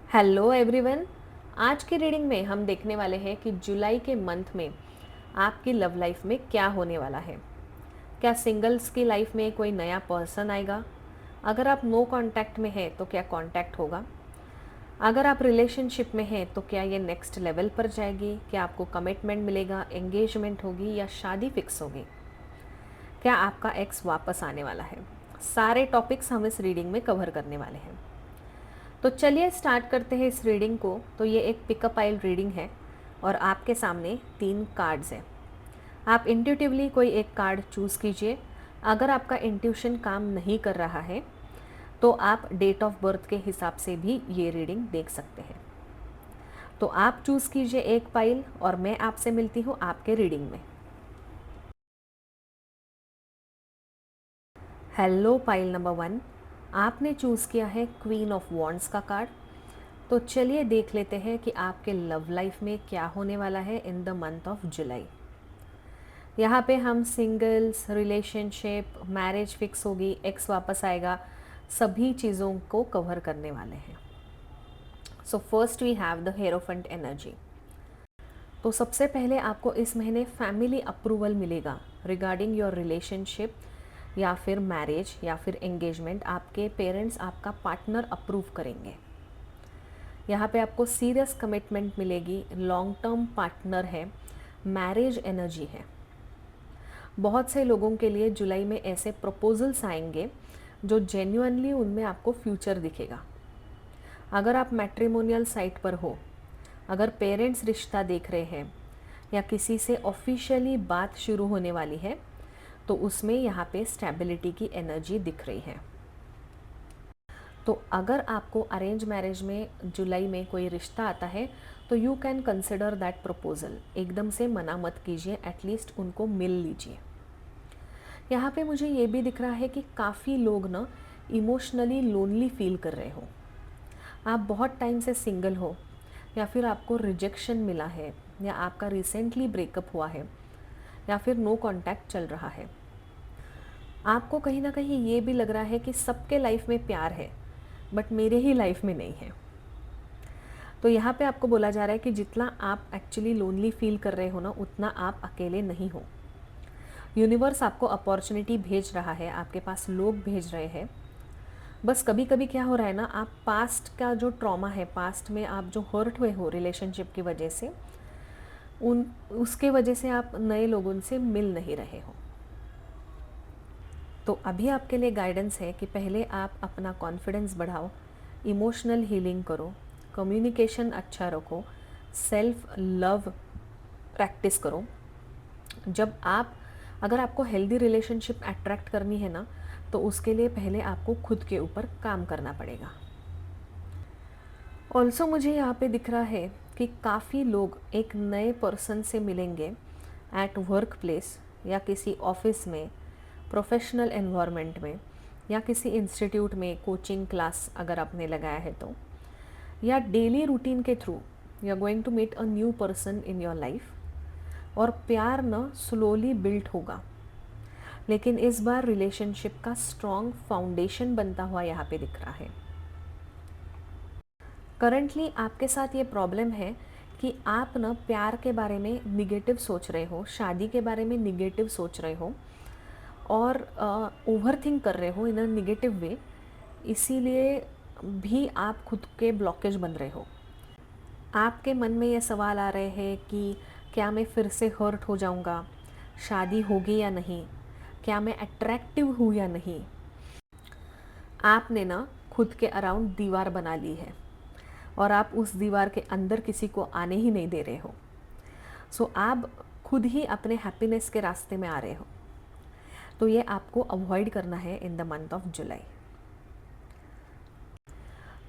Hello everyone. आज की reading में हम देखने वाले हैं कि जुलाई के मंथ में आपकी लव लाइफ में क्या होने वाला है। क्या सिंगल्स की लाइफ में कोई नया पर्सन आएगा? अगर आप नो कांटेक्ट में हैं तो क्या कांटेक्ट होगा? अगर आप रिलेशनशिप में हैं तो क्या ये नेक्स्ट लेवल पर जाएगी? क्या आपको कमिटमेंट मिलेगा, एंगेजमेंट होगी या शादी फिक्स होगी? क्या आपका एक्स वापस आने वाला है? सारे टॉपिक्स हम इस रीडिंग में कवर करने वाले हैं। तो चलिए स्टार्ट करते हैं इस रीडिंग को। तो ये एक पिकअप आइल रीडिंग है और आपके सामने 3 कार्ड्स हैं। आप इंट्यूटिवली कोई एक कार्ड चूज़ कीजिए। अगर आपका इंट्यूशन काम नहीं कर रहा है तो आप डेट ऑफ बर्थ के हिसाब से भी ये रीडिंग देख सकते हैं। तो आप चूज़ कीजिए एक पाइल और मैं आपसे मिलती हूँ आपके रीडिंग में। हेलो पाइल नंबर 1, आपने चूज़ किया है क्वीन ऑफ वॉन्ड्स का कार्ड। तो चलिए देख लेते हैं कि आपके लव लाइफ में क्या होने वाला है in the month of July. यहाँ पे हम सिंगल्स, रिलेशनशिप, मैरिज फिक्स होगी, एक्स वापस आएगा, सभी चीज़ों को कवर करने वाले हैं। So first we have the hierophant energy. तो सबसे पहले आपको इस महीने फैमिली अप्रूवल मिलेगा रिगार्डिंग योर रिलेशनशिप या फिर मैरिज या फिर एंगेजमेंट। आपके पेरेंट्स आपका पार्टनर अप्रूव करेंगे। यहाँ पे आपको सीरियस कमिटमेंट मिलेगी, लॉन्ग टर्म पार्टनर है, मैरिज एनर्जी है। बहुत से लोगों के लिए जुलाई में ऐसे प्रपोजल्स आएंगे जो जेन्युइनली उनमें आपको फ्यूचर दिखेगा। अगर आप मैट्रिमोनियल साइट पर हो, अगर पेरेंट्स रिश्ता देख रहे हैं या किसी से ऑफिशियली बात शुरू होने वाली है तो उसमें यहाँ पे स्टेबिलिटी की एनर्जी दिख रही है। तो अगर आपको अरेंज मैरिज में जुलाई में कोई रिश्ता आता है तो you can consider that proposal. एकदम से मना मत कीजिए, एटलीस्ट उनको मिल लीजिए। यहाँ पे मुझे ये भी दिख रहा है कि काफ़ी लोग ना इमोशनली लोनली फील कर रहे हो। आप बहुत टाइम से सिंगल हो या फिर आपको रिजेक्शन मिला है या आपका रिसेंटली ब्रेकअप हुआ है या फिर नो कांटेक्ट चल रहा है। आपको कहीं ना कहीं ये भी लग रहा है कि सबके लाइफ में प्यार है बट मेरे ही लाइफ में नहीं है। तो यहाँ पे आपको बोला जा रहा है कि जितना आप एक्चुअली लोनली फील कर रहे हो ना, उतना आप अकेले नहीं हो। यूनिवर्स आपको अपॉर्चुनिटी भेज रहा है, आपके पास लोग भेज रहे हैं। बस कभी कभी क्या हो रहा है ना, आप पास्ट का जो ट्रॉमा है, पास्ट में आप जो हर्ट हुए हो रिलेशनशिप की वजह से, उसके वजह से आप नए लोगों से मिल नहीं रहे हो। तो अभी आपके लिए गाइडेंस है कि पहले आप अपना कॉन्फिडेंस बढ़ाओ, इमोशनल हीलिंग करो, कम्युनिकेशन अच्छा रखो, सेल्फ लव प्रैक्टिस करो। जब आप अगर आपको हेल्दी रिलेशनशिप अट्रैक्ट करनी है ना, तो उसके लिए पहले आपको खुद के ऊपर काम करना पड़ेगा। ऑल्सो मुझे यहाँ पे दिख रहा है कि काफ़ी लोग एक नए पर्सन से मिलेंगे एट वर्क प्लेस या किसी ऑफिस में, प्रोफेशनल एनवायरनमेंट में या किसी इंस्टीट्यूट में कोचिंग क्लास अगर आपने लगाया है तो, या डेली रूटीन के through you are going to meet a new person in your life. और प्यार ना स्लोली बिल्ट होगा, लेकिन इस बार रिलेशनशिप का स्ट्रॉन्ग फाउंडेशन बनता हुआ यहाँ पे दिख रहा है। करंटली आपके साथ ये प्रॉब्लम है कि आप ना प्यार के बारे में निगेटिव सोच रहे हो, शादी के बारे में निगेटिव सोच रहे हो और ओवर थिंक कर रहे हो इन अ निगेटिव वे। इसीलिए भी आप खुद के ब्लॉकेज बन रहे हो। आपके मन में ये सवाल आ रहे हैं कि क्या मैं फिर से हर्ट हो जाऊंगा, शादी होगी या नहीं, क्या मैं अट्रैक्टिव हूँ या नहीं। आपने ना खुद के अराउंड दीवार बना ली है और आप उस दीवार के अंदर किसी को आने ही नहीं दे रहे हो। सो आप खुद ही अपने हैप्पीनेस के रास्ते में आ रहे हो। तो ये आपको अवॉइड करना है in the month of July.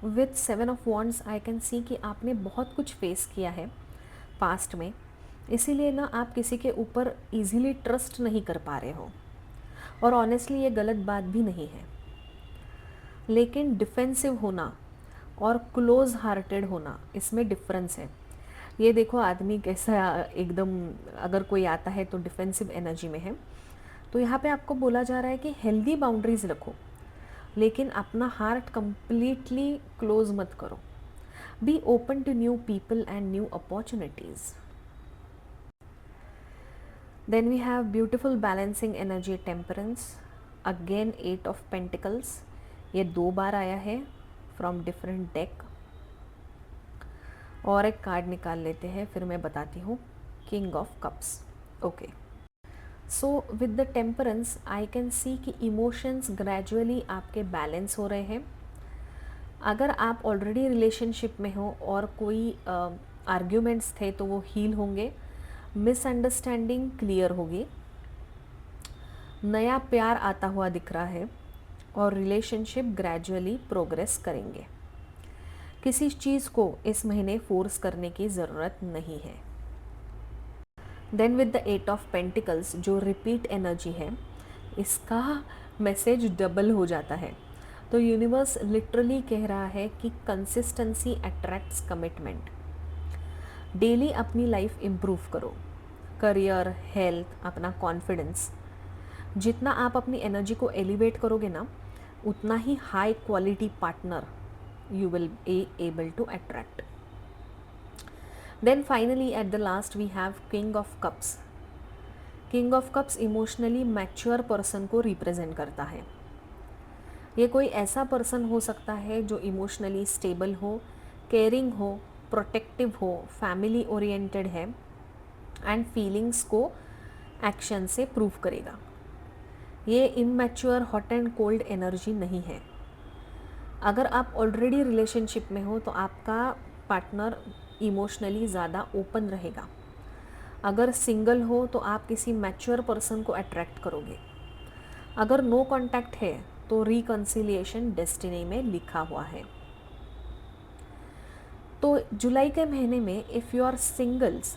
With 7 of wands I can see कि आपने बहुत कुछ फेस किया है पास्ट में, इसीलिए ना आप किसी के ऊपर इजीली ट्रस्ट नहीं कर पा रहे हो। और ऑनेस्टली ये गलत बात भी नहीं है, लेकिन डिफेंसिव होना और क्लोज हार्टेड होना, इसमें डिफरेंस है। ये देखो आदमी कैसा एकदम, अगर कोई आता है तो डिफेंसिव एनर्जी में है। तो यहाँ पे आपको बोला जा रहा है कि हेल्दी बाउंड्रीज रखो, लेकिन अपना हार्ट कंप्लीटली क्लोज मत करो। Be open to new people and new opportunities. Then we have beautiful balancing energy, temperance. Again 8 of Pentacles, ये 2 बार आया है फ्रॉम डिफरेंट डेक. और एक कार्ड निकाल लेते हैं, फिर मैं बताती हूँ. King of cups. Okay, so with the temperance I can see कि इमोशंस ग्रेजुअली आपके बैलेंस हो रहे हैं. अगर आप ऑलरेडी रिलेशनशिप में हो और कोई आर्ग्यूमेंट्स थे तो वो हील होंगे, मिसअंडरस्टैंडिंग क्लियर होगी, नया प्यार आता हुआ दिख रहा है और रिलेशनशिप ग्रेजुअली प्रोग्रेस करेंगे. किसी चीज़ को इस महीने फोर्स करने की ज़रूरत नहीं है. Then with the 8 of pentacles जो रिपीट एनर्जी है, इसका मैसेज डबल हो जाता है. तो यूनिवर्स लिटरली कह रहा है कि कंसिस्टेंसी अट्रैक्ट्स कमिटमेंट. डेली अपनी लाइफ इम्प्रूव करो, करियर, हेल्थ, अपना कॉन्फिडेंस. जितना आप अपनी एनर्जी को एलिवेट करोगे ना, उतना ही high quality partner you will be able to attract. Then finally at the last we have King of Cups. King of Cups emotionally mature person को रिप्रेजेंट करता है. ये कोई ऐसा पर्सन हो सकता है जो इमोशनली स्टेबल हो, केयरिंग हो, प्रोटेक्टिव हो, फैमिली ओरिएंटेड है एंड फीलिंग्स को एक्शन से प्रूव करेगा. ये immature hot and cold energy नहीं है. अगर आप ऑलरेडी रिलेशनशिप में हो तो आपका पार्टनर इमोशनली ज़्यादा ओपन रहेगा. अगर सिंगल हो तो आप किसी मैच्योर पर्सन को अट्रैक्ट करोगे. अगर नो कांटेक्ट है तो रिकन्सिलिएशन डेस्टिनी में लिखा हुआ है. तो जुलाई के महीने में इफ़ यू आर सिंगल्स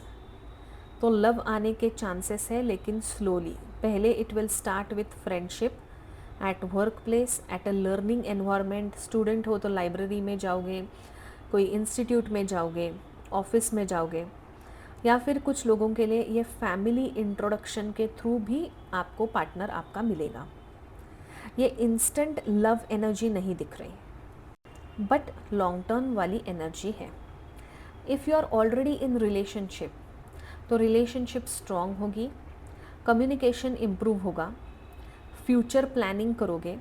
तो लव आने के चांसेस है, लेकिन स्लोली. पहले it will start with friendship at work place, at a learning environment. Student हो तो लाइब्रेरी में जाओगे, कोई इंस्टीट्यूट में जाओगे, ऑफिस में जाओगे, या फिर कुछ लोगों के लिए ये फैमिली इंट्रोडक्शन के थ्रू भी आपको पार्टनर आपका मिलेगा. ये इंस्टेंट लव एनर्जी नहीं दिख रही, बट लॉन्ग टर्म वाली एनर्जी है. If you are already in relationship तो रिलेशनशिप स्ट्रॉन्ग होगी, कम्युनिकेशन इम्प्रूव होगा, फ्यूचर प्लानिंग करोगे,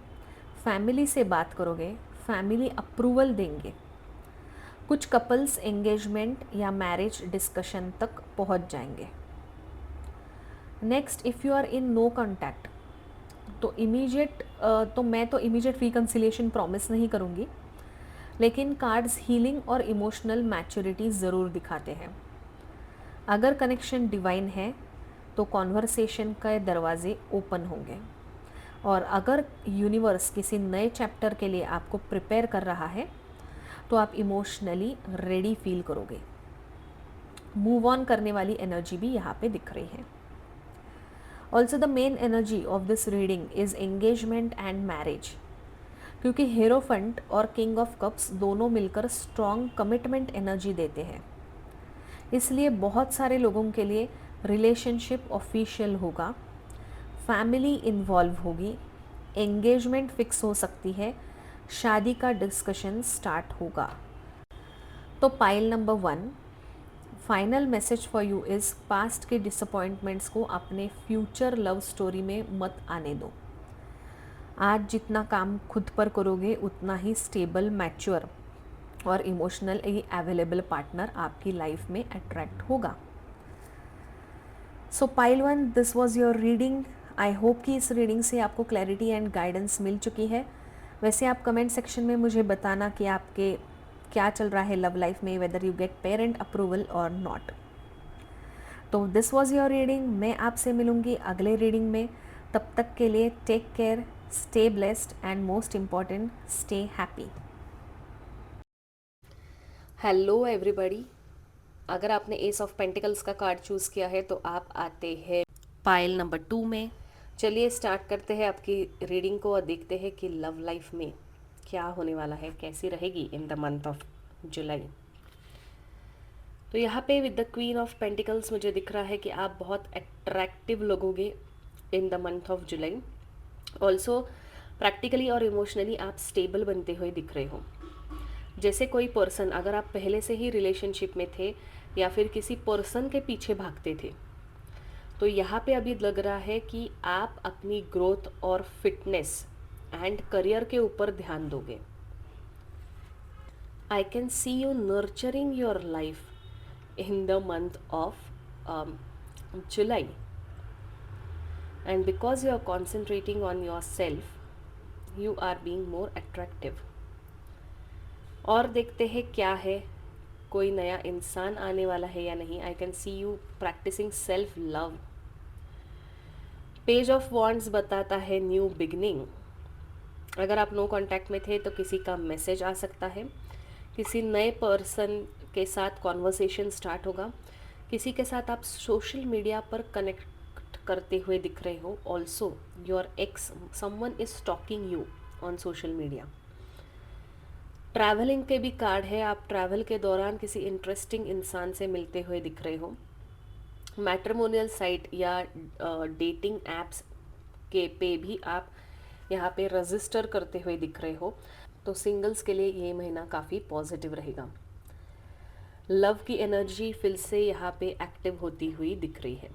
फैमिली से बात करोगे, फैमिली अप्रूवल देंगे. कुछ कपल्स एंगेजमेंट या मैरिज डिस्कशन तक पहुंच जाएंगे. Next, if you are in no contact तो मैं तो इमीडिएट रिकन्सिलिएशन प्रॉमिस नहीं करूँगी, लेकिन कार्ड्स हीलिंग और इमोशनल मैच्योरिटी ज़रूर दिखाते हैं. अगर कनेक्शन डिवाइन है तो कॉन्वर्सेशन के दरवाजे ओपन होंगे. और अगर यूनिवर्स किसी नए चैप्टर के लिए आपको प्रिपेयर कर रहा है तो आप इमोशनली रेडी फील करोगे. मूव ऑन करने वाली एनर्जी भी यहाँ पे दिख रही है. Also the main energy of this reading is engagement and marriage, क्योंकि हेरोफंट और किंग ऑफ कप्स दोनों मिलकर स्ट्रॉन्ग कमिटमेंट एनर्जी देते हैं. इसलिए बहुत सारे लोगों के लिए रिलेशनशिप ऑफिशियल होगा, फैमिली इन्वॉल्व होगी, एंगेजमेंट फिक्स हो सकती है, शादी का डिस्कशन स्टार्ट होगा. तो pile number 1, final message for you is past के डिसअपॉइंटमेंट्स को अपने फ्यूचर लव स्टोरी में मत आने दो. आज जितना काम खुद पर करोगे उतना ही स्टेबल, मैच्योर और इमोशनली अवेलेबल पार्टनर आपकी लाइफ में अट्रैक्ट होगा. सो pile 1, this was your reading. I hope कि इस रीडिंग से आपको क्लैरिटी एंड गाइडेंस मिल चुकी है. वैसे आप कमेंट सेक्शन में मुझे बताना कि आपके क्या चल रहा है लव लाइफ में, whether you get parent approval और नॉट. तो दिस वॉज योर रीडिंग. मैं आपसे मिलूँगी अगले रीडिंग में. तब तक के लिए take care, stay blessed and most important stay happy. Hello everybody. अगर आपने एस ऑफ पेंटिकल्स का कार्ड चूज़ किया है तो आप आते हैं पाइल नंबर 2 में. चलिए स्टार्ट करते हैं आपकी रीडिंग को और देखते हैं कि लव लाइफ में क्या होने वाला है, कैसी रहेगी इन द मंथ ऑफ जुलाई. तो यहाँ पे with the queen of pentacles मुझे दिख रहा है कि आप बहुत अट्रैक्टिव लगोगे इन the month of July. Also practically और इमोशनली आप स्टेबल बनते हुए दिख रहे हो. जैसे कोई पर्सन, अगर आप पहले से ही रिलेशनशिप में थे या फिर किसी पर्सन के पीछे भागते थे, तो यहाँ पे अभी लग रहा है कि आप अपनी ग्रोथ और फिटनेस एंड करियर के ऊपर ध्यान दोगे. आई can see you nurturing your life in the month of July. And because you are concentrating on yourself, you are being more attractive. और देखते हैं क्या है, कोई नया इंसान आने वाला है या नहीं. I can see you practicing self love. Page of wands बताता है न्यू बिगनिंग. अगर आप नो कांटेक्ट में थे तो किसी का मैसेज आ सकता है, किसी नए पर्सन के साथ कॉन्वर्सेशन स्टार्ट होगा, किसी के साथ आप सोशल मीडिया पर कनेक्ट करते हुए दिख रहे हो. Also your ex, someone is stalking you on social media. Traveling के भी कार्ड है, आप ट्रैवल के दौरान किसी इंटरेस्टिंग इंसान से मिलते हुए दिख रहे हो. मैट्रिमोनियल साइट या डेटिंग एप्स के पे भी आप यहाँ पे रजिस्टर करते हुए दिख रहे हो. तो सिंगल्स के लिए ये महीना काफ़ी पॉजिटिव रहेगा. लव की एनर्जी फिर से यहाँ पे एक्टिव होती हुई दिख रही है.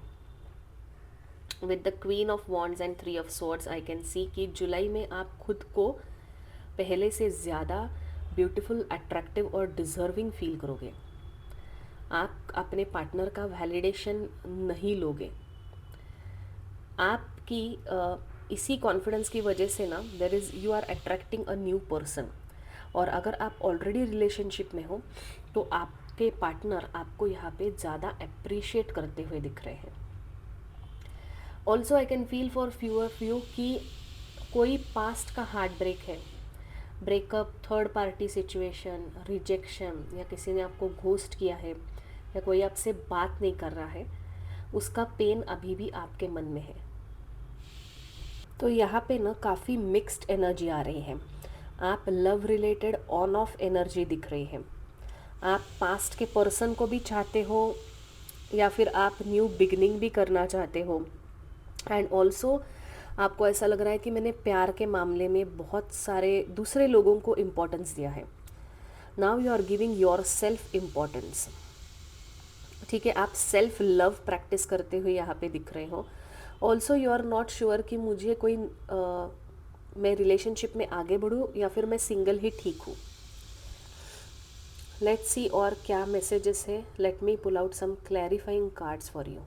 With the queen of wands and 3 of swords I can see कि जुलाई में आप खुद को पहले से ज़्यादा ब्यूटीफुल, अट्रैक्टिव और डिज़र्विंग फील करोगे. आप अपने पार्टनर का वैलिडेशन नहीं लोगे. आपकी इसी कॉन्फिडेंस की वजह से ना you are attracting a new person. और अगर आप ऑलरेडी रिलेशनशिप में हो तो आपके पार्टनर आपको यहाँ पे ज़्यादा अप्रिशिएट करते हुए दिख रहे हैं. Also I can feel for few of you कि कोई पास्ट का हार्ट ब्रेक है, breakup, third party situation, rejection, या किसी ने आपको घोस्ट किया है या कोई आपसे बात नहीं कर रहा है, उसका पेन अभी भी आपके मन में है. तो यहाँ पे ना काफ़ी मिक्स्ड एनर्जी आ रही है. आप love related on off energy दिख रही है. आप पास्ट के पर्सन को भी चाहते हो या फिर आप न्यू बिगनिंग भी करना चाहते हो. एंड ऑल्सो आपको ऐसा लग रहा है कि मैंने प्यार के मामले में बहुत सारे दूसरे लोगों को इम्पोर्टेंस दिया है. Now you are giving yourself importance. ठीक है, आप सेल्फ लव प्रैक्टिस करते हुए यहाँ पे दिख रहे हो. Also you are not sure कि मुझे कोई मैं रिलेशनशिप में आगे बढ़ूँ या फिर मैं सिंगल ही ठीक हूँ. लेट्स सी और क्या मैसेजेस है. Let me pull out some clarifying cards for you.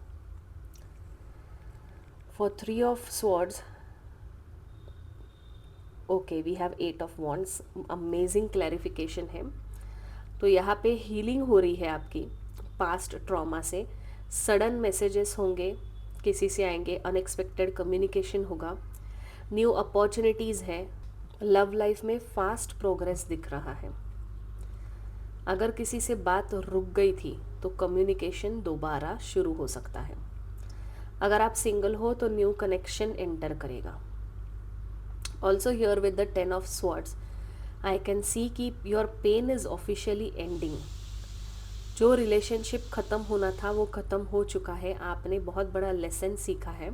For 3 of swords, okay, we have 8 of wands. Amazing clarification है. तो यहाँ पे हीलिंग हो रही है आपकी पास्ट ट्रॉमा से. सडन मैसेजेस होंगे, किसी से आएंगे, अनएक्सपेक्टेड कम्युनिकेशन होगा, न्यू अपॉर्चुनिटीज़ है. लव लाइफ में फास्ट प्रोग्रेस दिख रहा है. अगर किसी से बात रुक गई थी तो कम्युनिकेशन दोबारा शुरू हो सकता है. अगर आप सिंगल हो तो न्यू कनेक्शन एंटर करेगा. Also here with the 10 of swords I can see कि your pain is officially ending. जो रिलेशनशिप ख़त्म होना था वो ख़त्म हो चुका है. आपने बहुत बड़ा लेसन सीखा है.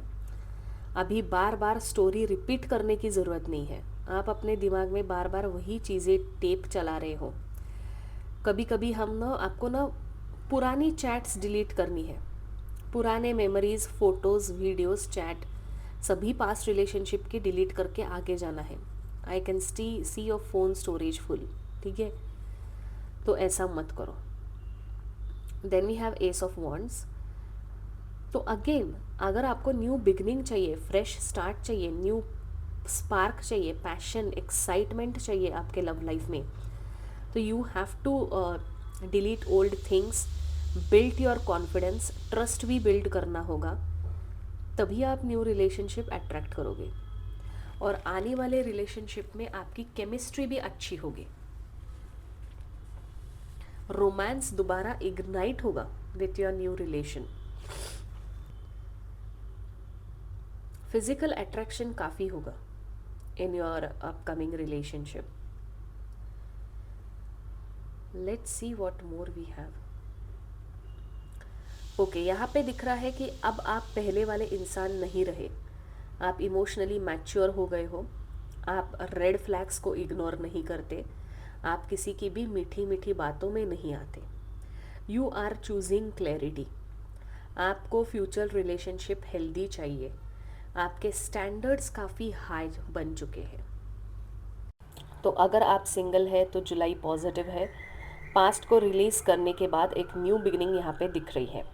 अभी बार बार स्टोरी रिपीट करने की ज़रूरत नहीं है. आप अपने दिमाग में बार बार वही चीज़ें टेप चला रहे हो. कभी कभी आपको पुरानी चैट्स डिलीट करनी है. पुराने मेमोरीज़, फ़ोटोज़, वीडियोज़, चैट सभी पास्ट रिलेशनशिप की डिलीट करके आगे जाना है. I can see your phone storage full. ठीक है, तो ऐसा मत करो. Then we have ace of wands. तो अगेन अगर आपको न्यू बिगनिंग चाहिए, फ्रेश स्टार्ट चाहिए, न्यू स्पार्क चाहिए, पैशन, एक्साइटमेंट चाहिए आपके लव लाइफ में, तो you have to delete old things, build your confidence, trust भी बिल्ड करना होगा. तभी आप न्यू रिलेशनशिप अट्रैक्ट करोगे. और आने वाले रिलेशनशिप में आपकी केमिस्ट्री भी अच्छी होगी. रोमांस दोबारा इग्नाइट होगा with your new relation. Physical attraction काफ़ी होगा in your upcoming relationship. Let's see what more we have. Okay, यहाँ पे दिख रहा है कि अब आप पहले वाले इंसान नहीं रहे. आप इमोशनली मैच्योर हो गए हो. आप रेड फ्लैग्स को इग्नोर नहीं करते. आप किसी की भी मीठी मीठी बातों में नहीं आते। You are choosing clarity. आपको फ्यूचर रिलेशनशिप हेल्दी चाहिए। आपके स्टैंडर्ड्स काफ़ी हाई बन चुके हैं। तो अगर आप सिंगल है तो जुलाई पॉजिटिव है। पास्ट को रिलीज़ करने के बाद एक न्यू बिगिनिंग यहाँ पे दिख रही है।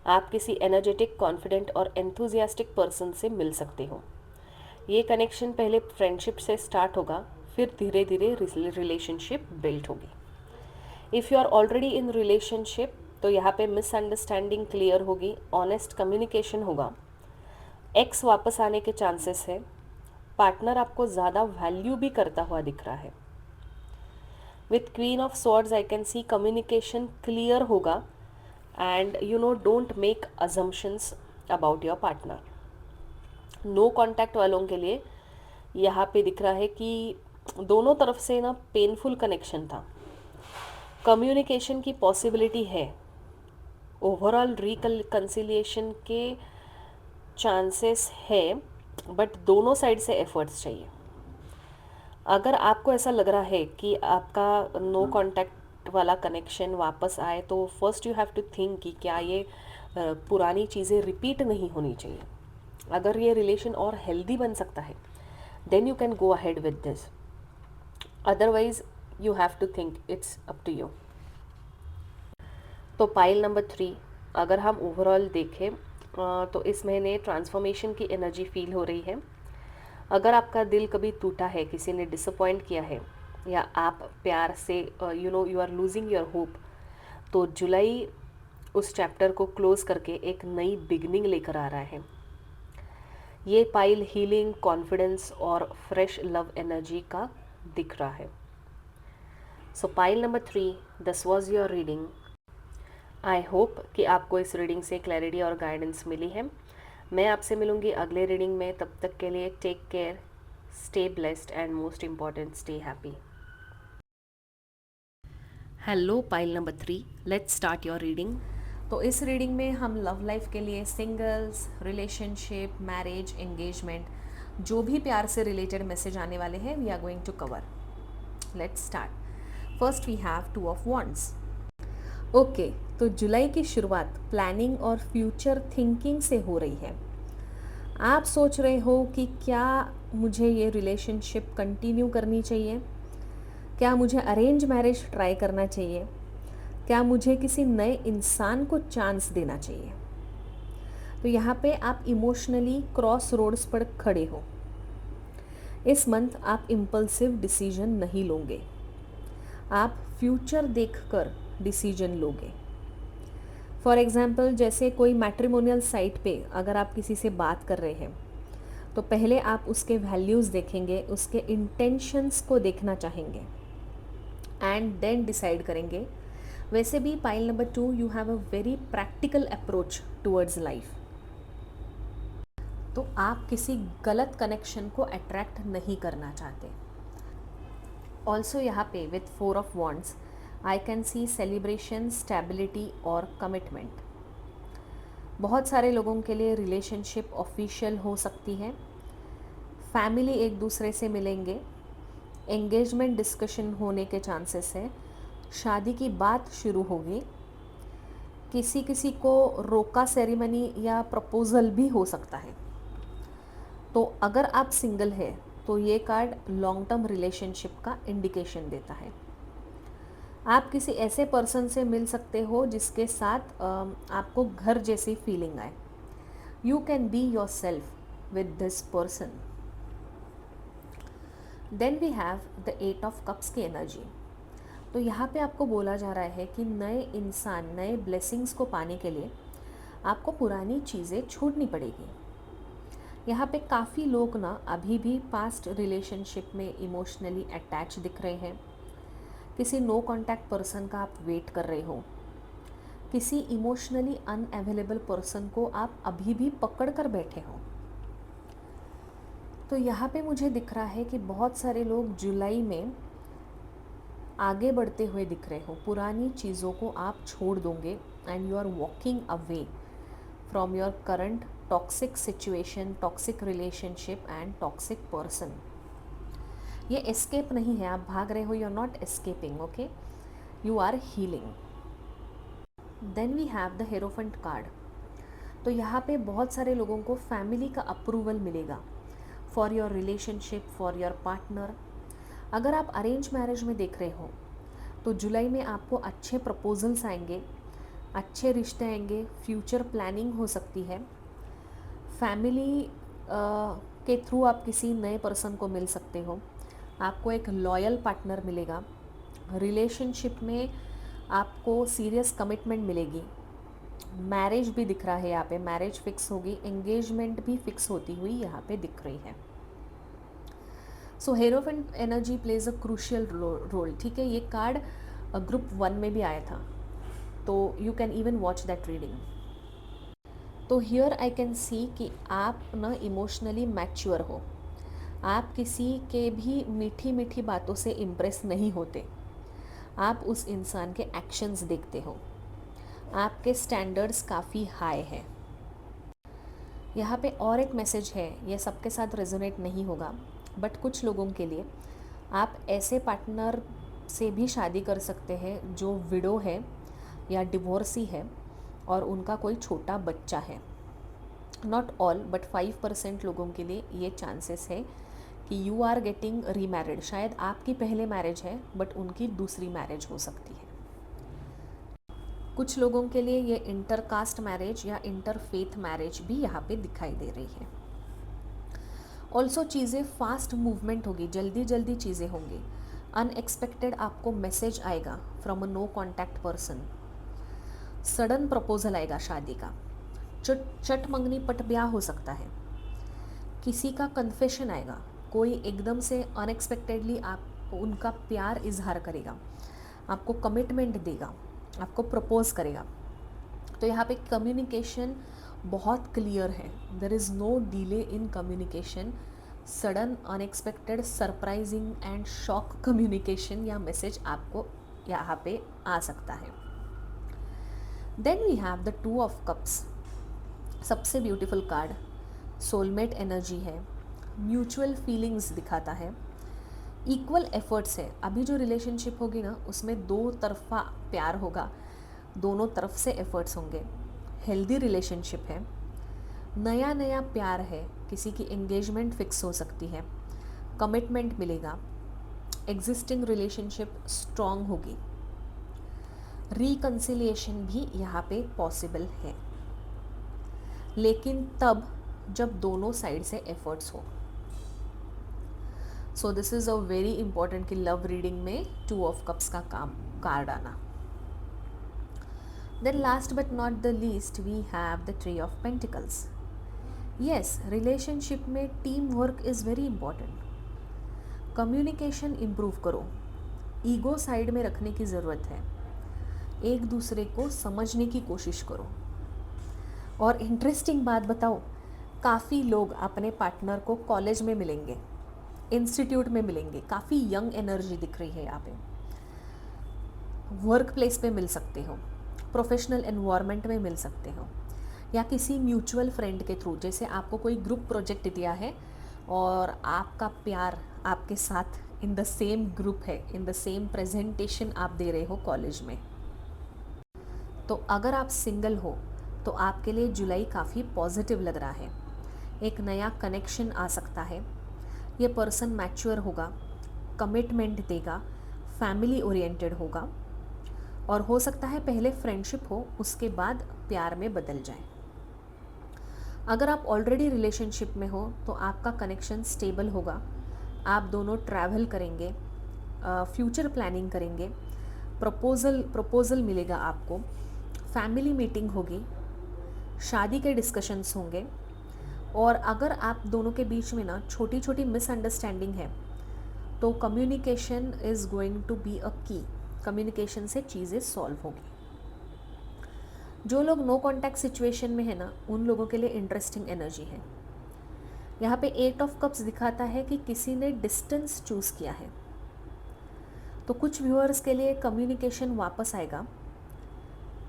आप किसी एनर्जेटिक, कॉन्फिडेंट और एंथुजियास्टिक पर्सन से मिल सकते हो। ये कनेक्शन पहले फ्रेंडशिप से स्टार्ट होगा, फिर धीरे धीरे रिलेशनशिप बिल्ड होगी। If you are already in relationship तो यहाँ पे मिसअंडरस्टैंडिंग क्लियर होगी, ऑनेस्ट कम्युनिकेशन होगा, एक्स वापस आने के चांसेस है, पार्टनर आपको ज़्यादा वैल्यू भी करता हुआ दिख रहा है। With queen of swords I can see communication clear होगा and don't make assumptions about your partner. No contact वालों के लिए यहाँ पे दिख रहा है कि दोनों तरफ से ना पेनफुल कनेक्शन था। कम्युनिकेशन की पॉसिबिलिटी है, ओवरऑल रिकन्सिलिएशन के चांसेस है, बट दोनों साइड से एफर्ट्स चाहिए। अगर आपको ऐसा लग रहा है कि आपका नो कांटेक्ट वाला कनेक्शन वापस आए तो first you have to think कि क्या ये पुरानी चीज़ें रिपीट नहीं होनी चाहिए। अगर ये रिलेशन और हेल्दी बन सकता है then you can go ahead with this, otherwise you have to think it's up to you. तो पाइल नंबर 3, अगर हम ओवरऑल देखें तो इस महीने ट्रांसफॉर्मेशन की एनर्जी फील हो रही है। अगर आपका दिल कभी टूटा है, किसी ने डिसअपॉइंट किया है, या आप प्यार से you are losing your hope, तो जुलाई उस चैप्टर को क्लोज करके एक नई बिगनिंग लेकर आ रहा है। ये पाइल हीलिंग, कॉन्फिडेंस और फ्रेश लव एनर्जी का दिख रहा है। सो pile number 3, this was your reading. I hope कि आपको इस रीडिंग से क्लैरिटी और गाइडेंस मिली है। मैं आपसे मिलूंगी अगले रीडिंग में, तब तक के लिए take care, stay blessed and most important stay happy. Hello pile number 3, let's start your reading. तो इस रीडिंग में हम लव लाइफ के लिए सिंगल्स, रिलेशनशिप, मैरिज, एंगेजमेंट, जो भी प्यार से रिलेटेड मैसेज आने वाले हैं we are going to cover. Let's start. First we have 2 of wands. Okay, तो जुलाई की शुरुआत प्लानिंग और फ्यूचर थिंकिंग से हो रही है। आप सोच रहे हो कि क्या मुझे ये रिलेशनशिप कंटिन्यू करनी चाहिए, क्या मुझे अरेंज मैरिज ट्राई करना चाहिए, क्या मुझे किसी नए इंसान को चांस देना चाहिए। तो यहाँ पे आप इमोशनली क्रॉस रोड्स पर खड़े हो। इस मंथ आप इम्पल्सिव डिसीजन नहीं लोगे, आप फ्यूचर देखकर डिसीजन लोगे। फॉर एग्ज़ाम्पल, जैसे कोई मैट्रिमोनियल साइट पे अगर आप किसी से बात कर रहे हैं तो पहले आप उसके वैल्यूज़ देखेंगे, उसके इंटेंशंस को देखना चाहेंगे एंड देन डिसाइड करेंगे। वैसे भी pile number 2, you have a very practical approach towards life. तो आप किसी गलत कनेक्शन को अट्रैक्ट नहीं करना चाहते। ऑल्सो यहाँ पे with 4 of wands I can C celebration, stability और कमिटमेंट। बहुत सारे लोगों के लिए रिलेशनशिप ऑफिशियल हो सकती है, फैमिली एक दूसरे से मिलेंगे, एंगेजमेंट डिस्कशन होने के चांसेस है, शादी की बात शुरू होगी, किसी किसी को रोका सेरेमनी या प्रपोज़ल भी हो सकता है। तो अगर आप सिंगल है तो ये कार्ड लॉन्ग टर्म रिलेशनशिप का इंडिकेशन देता है। आप किसी ऐसे पर्सन से मिल सकते हो जिसके साथ आपको घर जैसी फीलिंग आए। You can be yourself with this person. Then we have the 8 of cups की एनर्जी। तो यहाँ पे आपको बोला जा रहा है कि नए इंसान, नए ब्लेसिंग्स को पाने के लिए आपको पुरानी चीज़ें छोड़नी पड़ेगी। यहाँ पे काफ़ी लोग ना अभी भी पास्ट रिलेशनशिप में इमोशनली अटैच दिख रहे हैं। किसी नो कांटेक्ट पर्सन का आप वेट कर रहे हो, किसी इमोशनली अनअवेलेबल पर्सन को आप अभी भी पकड़ कर बैठे हो। तो यहाँ पे मुझे दिख रहा है कि बहुत सारे लोग जुलाई में आगे बढ़ते हुए दिख रहे हो। पुरानी चीज़ों को आप छोड़ दोगे and you are walking away from your current toxic situation, toxic relationship and toxic person. ये एस्केप नहीं है, आप भाग रहे हो, you are not escaping, okay, you are healing. Then we have the hierophant card. तो यहाँ पे बहुत सारे लोगों को फैमिली का अप्रूवल मिलेगा for your relationship, for your partner. अगर आप अरेंज मैरिज में देख रहे हो तो जुलाई में आपको अच्छे प्रपोजल्स आएंगे, अच्छे रिश्ते आएंगे, फ्यूचर प्लानिंग हो सकती है, फैमिली के थ्रू आप किसी नए पर्सन को मिल सकते हो, आपको एक लॉयल पार्टनर मिलेगा, रिलेशनशिप में आपको सीरियस कमिटमेंट मिलेगी, मैरिज भी दिख रहा है यहाँ पे, मैरिज फिक्स होगी, एंगेजमेंट भी फिक्स होती हुई यहाँ पे दिख रही है। So hierophant energy plays a crucial role, ठीक है। ये कार्ड ग्रुप 1 में भी आया था, तो you can even watch that reading. तो हियर आई कैन सी कि आप ना इमोशनली मैच्योर हो, आप किसी के भी मीठी मीठी बातों से इम्प्रेस नहीं होते, आप उस इंसान के एक्शंस देखते हो, आपके स्टैंडर्ड्स काफ़ी हाई है। यहाँ पे और एक मैसेज है, ये सबके साथ रेजोनेट नहीं होगा, बट कुछ लोगों के लिए आप ऐसे पार्टनर से भी शादी कर सकते हैं जो विडो है या डिवोर्सी है और उनका कोई छोटा बच्चा है। नॉट ऑल बट 5% लोगों के लिए ये चांसेस है कि यू आर गेटिंग रीमैरिड। शायद आपकी पहले मैरिज है बट उनकी दूसरी मैरिज हो सकती है। कुछ लोगों के लिए ये इंटरकास्ट मैरिज या इंटरफेथ मैरिज भी यहाँ पे दिखाई दे रही है। ऑल्सो चीज़ें फास्ट मूवमेंट होगी, जल्दी जल्दी चीज़ें होंगी, अनएक्सपेक्टेड आपको मैसेज आएगा from a no contact person, sudden proposal आएगा शादी का, चट मंगनी पट ब्याह हो सकता है, किसी का कन्फेशन आएगा, कोई एकदम से अनएक्सपेक्टेडली आप उनका प्यार इजहार करेगा, आपको कमिटमेंट देगा, आपको प्रपोज करेगा। तो यहाँ पे कम्युनिकेशन बहुत क्लियर है, there is no delay in communication, sudden unexpected surprising and shock communication या मैसेज आपको यहाँ पे आ सकता है। Then we have the 2 of cups, सबसे ब्यूटीफुल कार्ड, सोलमेट एनर्जी है, म्यूचुअल फीलिंग्स दिखाता है, इक्वल एफर्ट्स है। अभी जो रिलेशनशिप होगी ना उसमें 2 तरफा प्यार होगा, दोनों तरफ से एफर्ट्स होंगे, हेल्दी रिलेशनशिप है, नया नया प्यार है, किसी की एंगेजमेंट फिक्स हो सकती है, कमिटमेंट मिलेगा, एग्जिस्टिंग रिलेशनशिप स्ट्रॉन्ग होगी, रिकन्सिलिएशन भी यहाँ पे पॉसिबल है, लेकिन तब जब दोनों साइड से एफर्ट्स हो। So this is a very important कि लव रीडिंग में 2 ऑफ कप्स का कार्ड आना। Then last but not the least we have the 3 of pentacles. Yes, relationship में team work is very important, communication improve करो, ego side में रखने की ज़रूरत है, एक दूसरे को समझने की कोशिश करो। और इंटरेस्टिंग बात बताओ, काफ़ी लोग अपने पार्टनर को कॉलेज में मिलेंगे, इंस्टीट्यूट में मिलेंगे, काफ़ी यंग एनर्जी दिख रही है यहाँ पे, वर्क प्लेस पे मिल सकते हो, प्रोफेशनल एनवायरनमेंट में मिल सकते हो, या किसी म्यूचुअल फ्रेंड के थ्रू, जैसे आपको कोई ग्रुप प्रोजेक्ट दिया है और आपका प्यार आपके साथ इन द सेम ग्रुप है, इन द सेम प्रेजेंटेशन आप दे रहे हो कॉलेज में। तो अगर आप सिंगल हो तो आपके लिए जुलाई काफ़ी पॉजिटिव लग रहा है, एक नया कनेक्शन आ सकता है, ये पर्सन मैच्योर होगा, कमिटमेंट देगा, फैमिली ओरिएंटेड होगा, और हो सकता है पहले फ्रेंडशिप हो उसके बाद प्यार में बदल जाए। अगर आप ऑलरेडी रिलेशनशिप में हो तो आपका कनेक्शन स्टेबल होगा, आप दोनों ट्रैवल करेंगे, फ्यूचर प्लानिंग करेंगे, प्रपोज़ल मिलेगा आपको, फैमिली मीटिंग होगी, शादी के डिस्कशंस होंगे। और अगर आप दोनों के बीच में ना छोटी छोटी मिसअंडरस्टैंडिंग है तो communication is going to be a key, communication से चीज़ें सॉल्व होगी। जो लोग नो कॉन्टैक्ट सिचुएशन में है ना, उन लोगों के लिए इंटरेस्टिंग एनर्जी है। यहाँ पे 8 ऑफ कप्स दिखाता है कि किसी ने डिस्टेंस चूज़ किया है, तो कुछ व्यूअर्स के लिए कम्युनिकेशन वापस आएगा,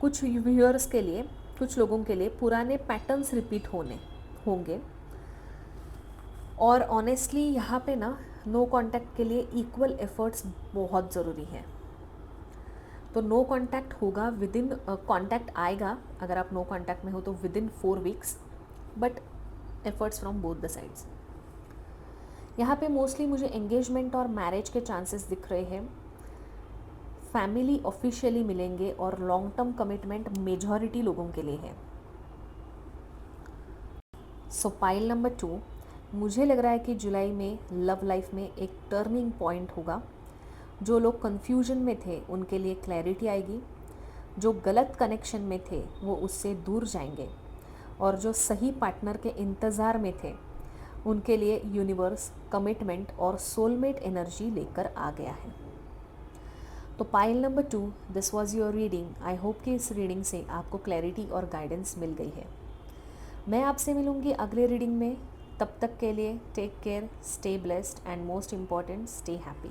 कुछ व्यूअर्स के लिए, कुछ लोगों के लिए पुराने पैटर्न्स रिपीट होंगे। और ऑनेस्टली यहाँ पे ना नो कांटेक्ट के लिए इक्वल एफर्ट्स बहुत ज़रूरी हैं। तो नो कांटेक्ट होगा विदिन, कांटेक्ट आएगा अगर आप नो कांटेक्ट में हो तो within 4 weeks, but efforts from both the sides. यहाँ पे मोस्टली मुझे एंगेजमेंट और मैरिज के चांसेस दिख रहे हैं। फैमिली ऑफिशियली मिलेंगे और लॉन्ग टर्म कमिटमेंट मेजॉरिटी लोगों के लिए है। सो पाइल नंबर 2, मुझे लग रहा है कि जुलाई में लव लाइफ में एक टर्निंग पॉइंट होगा। जो लोग कन्फ्यूजन में थे उनके लिए क्लैरिटी आएगी, जो गलत कनेक्शन में थे वो उससे दूर जाएंगे, और जो सही पार्टनर के इंतज़ार में थे उनके लिए यूनिवर्स कमिटमेंट और सोलमेट एनर्जी लेकर आ गया है। तो pile number 2, this was your reading. I hope कि इस रीडिंग से आपको क्लैरिटी और गाइडेंस मिल गई है। मैं आपसे मिलूँगी अगले रीडिंग में। तब तक के लिए take care, stay blessed and most important stay happy.